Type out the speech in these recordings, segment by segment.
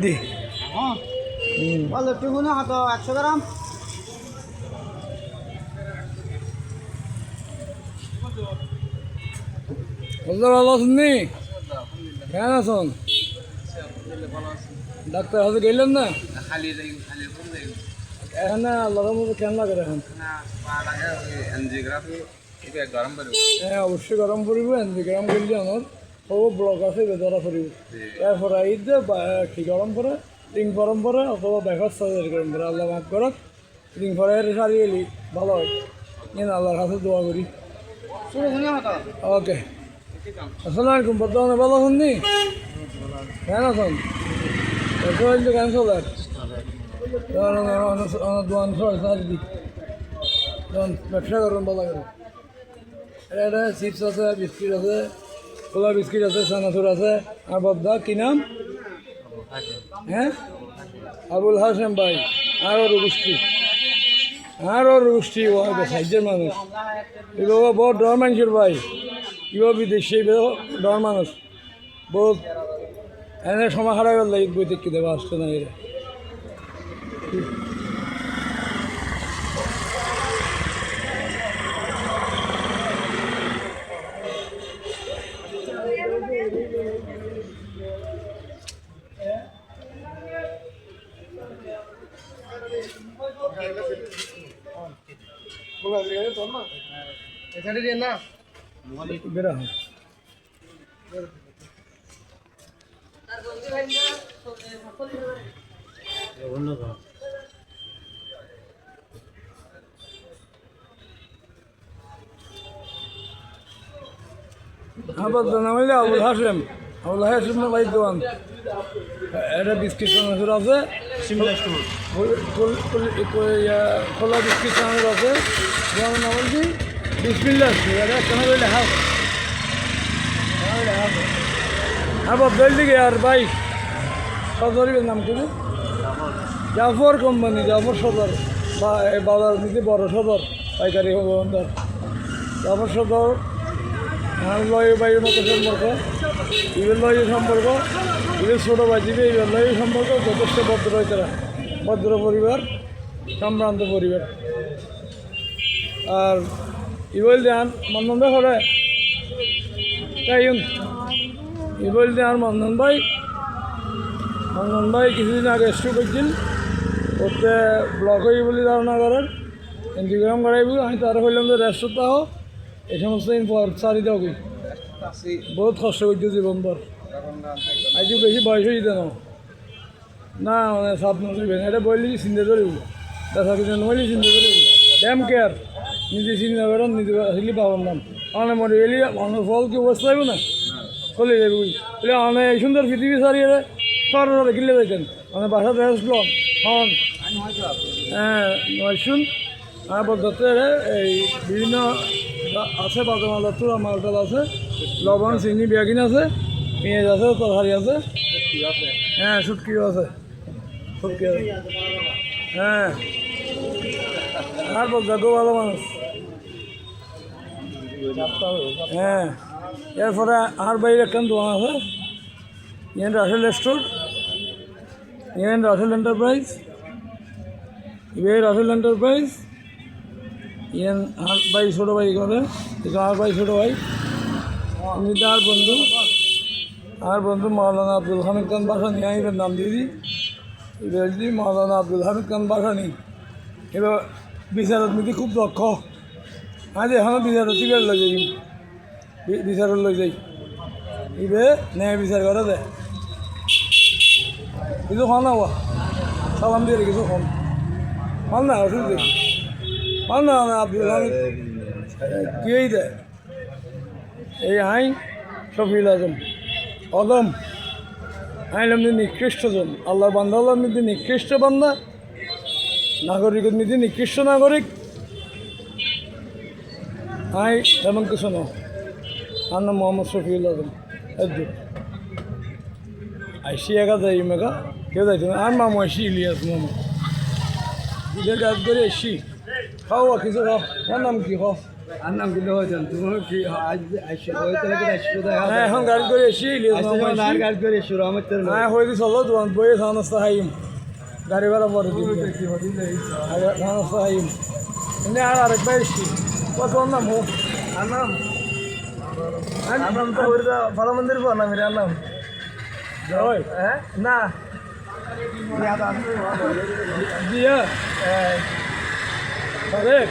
দি হ্যাঁ ভালো টিফুনে হতো 100 গ্রাম ভালো আছেন নি? কেমন আছেন? ডাক্তার হাতে গেলেন না? এখন আল্লাহর মতো কেন লাগে এখন? হ্যাঁ অবশ্যই গরম পড়ব। এনজিওগ্রাম করলে আমার ও ব্লক আছে ধরা পড়ব। এরপরে ঈদ কি গরম পরে রিং গরম পরে অথবা ব্যাঘাত সার্জারি গরম পরে আল্লাহ মাফ করক। রিং পরে সারি এলি ভালো হয়। আল্লাহর কাছে দোয়া করি। ওকে আসসালামু আলাইকুম। বর্তমানে ভালো আছেন নি? কেন আছেন? ক্যান্সার দোয়ান সারি দিই ব্যবসা করেন ভালো করেন। এটা চিপস আছে, বিস্কিট আছে, খোলা বিস্কিট আছে, চানাচুর আছে। আর বদ্দা কি নাম? হ্যাঁ আবুল হাসেম ভাই। আরও রুষ্টি সাহায্যের মানুষ এগুলো বহুত ডর মানুষের ভাই। এগুলো বিদেশি ডর মানুষ বহুত এনে সময় খারাপ গেল বই দেখতে দেবো আসতে না এরা বেড়া হয় আবার নাম হইলে আবুল হাসেম না ভাই দোয়ান। একটা বিস্কিট চানাচুর আছে, খোলা বিস্কিট চানাচুর আছে। যেমন নাম বলছি বিসমিল্লাহ এটা কেন বললে হাফ আবার বেল দিকে আর ভাই সদরের নাম কি? জাফর কোম্পানি, জাফর সদর বা বাজার নিতে বড় সদর পাইকারি বন্দর জাফর সদর। লয়ের বাইরের মতো সম্পর্ক, ইভেন লয়ের সম্পর্ক, ইভেন ছোটো ভাই দিবে ইভেন লয়ের সম্পর্ক যথেষ্ট ভদ্র হয় তারা। ভদ্র পরিবার, সম্ভ্রান্ত পরিবার। আর ইবল দেন মন্দন করে তাই ইবল দেন মন্দন ভাই কিছুদিন আগে স্ট্রোক করছেন। ওতে ব্লক হয়ে বলে ধারণা করার এনজিওগ্রাম করাইব। আমি তারা বললাম যে রেস্ট তাহ এই সমস্ত সারি দাও কি বহুত কষ্ট করছে জীবনভর। আজ বেশি বয়স হয়ে যেত না মানে সাপ নজরবেন এটা বললি চিন্তা ধরিব দেখা কিছু নইলে চিন্তা ধরিব। ড্যাম কেয়ার নিজে চিন্তা করেন নিজে আসলে পাবার নাম অনেক মরে এলি অনেক ফল কি অবস্থা হইব না চলে যাবে বলে অনেক এই সুন্দর পৃথিবী সারিয়ে সরে কিনলে যাইতেন অনেক বাসাতে আসলাম হন হ্যাঁ নয়শুন আমার পদ্ধতি এই বিভিন্ন আছে বাদামাল চূড়া মালটাল আছে, লবণ চিনি বেয়াকিন আছে, পেঁয়াজ আছে, তরকারি আছে, হ্যাঁ শুটকিও আছে, শুটকি আছে হ্যাঁ। আর বলতো ভালো মানুষ হ্যাঁ। এরপরে আর বাইরে একটা দোকান আছে ইয়েন রাসেল স্টোর, ইয়েন রাসেল এন্টারপ্রাইজ, রাসেল এন্টারপ্রাইজ ইয়েন আর ভাই ছোটো ভাই করে আর ভাই ছোটো ভাই এমনিতে আর বন্ধু মৌলানা আব্দুল হামিদ খান বাসানি। আমি এবার নাম দিয়ে দিই এবার দিই মৌলানা আব্দুল হামিদ খান বাসানি। এবার বিচারত নীতি খুব দক্ষ। আজ এখনও বিচারত টিকার লই যাই বিচারত লই যাই এবার ন্যায় বিচার করা যায় কিছু খান না সালাম দিয়ে কিছু খান না অসুবিধা খান না আব্দুল হামিদ কিয়েই দেয় এই আইন শফিউল আজম অদম আইন আপনি নিকৃষ্টজন আল্লাহর বান্দা আল্লাহ নীতি নিকৃষ্ট বান্দা নাগরিকের নীতি নিকৃষ্ট নাগরিক আই তেমন কিছু না। আর নাম মোহাম্মদ শফিউল আজম একদম আইসি একা যাই মেঘা কেউ যাইতো না। আর মামু আইসি ইলিয়াস মামু দুধের গাছ করে এসি খাও কিছু খাও। আমার নাম কি খাও আর নাম কিন্তু হয়েছেন তুমি কি আজ ওই তাহলে কি 100 টাকা হ্যাঁ এখন গাড়ি করে এসি আর গাড়ি করে শুরু আমার তো হ্যাঁ হয়ে চলো দোকান বইয়ে খাওয়ানোস্তা খাইম গাড়ি ভাড়া পরে দিন খাওয়ানোস্তা খাইম এনে আর আরেকবার এসছি কত নাম হোক আর নাম তো ভালো মন্দির নাম এর নাম হ্যাঁ না দিয়া তারেক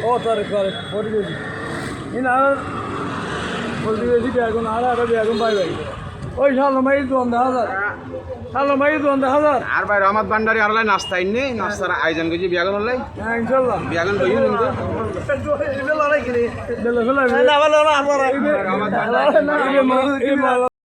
ও তারেক তারেক ফোর্টি কেজি ইন আর ফোর্টি কেজি বেগুন আর বেগুন পাই ভাই ওই শালমাই 2,000 শালমাই 2,000 আর ভাই রহমত ভান্ডারি আর নাস্তা ইন্নে নাস্তার আয়োজন করছি বিয়াগন হলে হ্যাঁ ইনশাআল্লাহ বিয়াগন বইও কিন্তু বেলা ফেলা না ভালো না আমার এই মাল